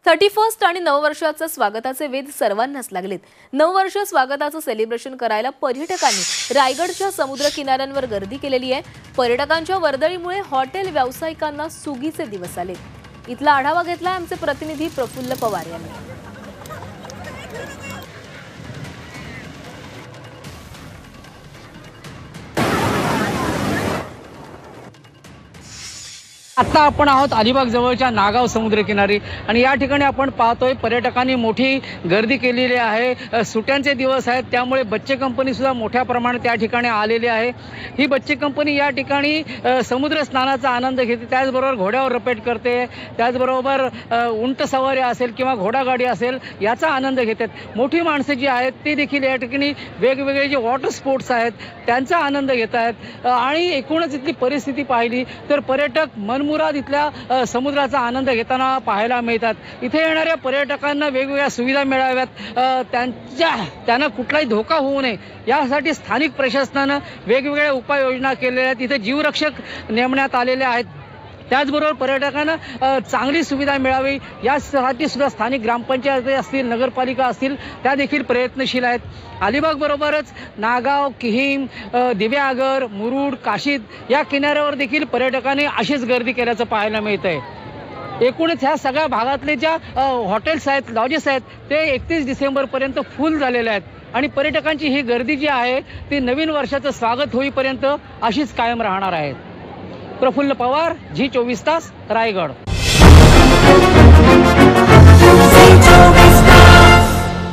31st आणि नववर्षाचं स्वागताचे वेध सर्वांनाच लागलेत। नववर्ष स्वागताचं सेलिब्रेशन करायला पर्यटकांनी रायगडच्या समुद्र किनाऱ्यांवर गर्दी केलेली आहे। पर्यटकांच्या वर्दळीमुळे हॉटेल व्यावसायिकांना सुगीचे दिवस आले। इथला आढावा घेतला आमचे प्रतिनिधी प्रफुल्ल पवार यांनी। आता आपण आहोत अलिबाग जवळच्या नागाव समुद्रकिनारी आणि या ठिकाणी आपण पाहतोय पर्यटकांनी मोठी गर्दी केलेली आहे। सुट्यांचे दिवस आहेत त्यामुळे बच्चे कंपनी सुद्धा मोठ्या प्रमाणात या ठिकाणी आलेली आहे। ही बच्चे कंपनी या ठिकाणी समुद्र स्नानाचा आनंद घेते, त्याचबरोबर घोड्यावर रपेट करते, त्याचबरोबर उंट सवारी असेल किंवा घोडागाडी असेल याचा आनंद घेतात। मोठी माणसं जी आहेत ती देखील या ठिकाणी वेगवेगळे जे वॉटर स्पोर्ट्स आहेत त्यांचा आनंद घेत आहेत आणि एकूणच इथली परिस्थिती पाहिली तर पर्यटक मुराद इथल्या समुद्राचा आनंद घेताना पाहायला मिळतात। इथे येणाऱ्या पर्यटकांना वेगवेगळ्या सुविधा मिळाव्यात, त्यांना कुठलाही धोका होऊ नये यासाठी स्थानिक प्रशासनानं वेगवेगळ्या उपाययोजना केलेल्या आहेत। इथे जीवरक्षक नेमण्यात आलेले आहेत, त्याचबरोबर पर्यटकांना चांगली सुविधा मिळावी यासाठी सुद्धा स्थानिक ग्रामपंचायत असतील, नगरपालिका असतील त्या देखील प्रयत्नशील आहेत। अलिबाग बरोबरच नागाव, किहीम, दिव्यागर, मुरुड, काशीद या किनाऱ्यावर देखील पर्यटकांनी अशीच गर्दी केल्याचं पाहायला मिळतंय। एकूणच ह्या सगळ्या भागातले ज्या हॉटेल्स आहेत, लॉजेस आहेत ते 31 डिसेंबरपर्यंत फुल झालेले आहेत आणि पर्यटकांची ही गर्दी जी आहे ती नवीन वर्षाचं स्वागत होईपर्यंत अशीच कायम राहणार आहे। प्रफुल्ल पवार, झी 24 तास, रायगड।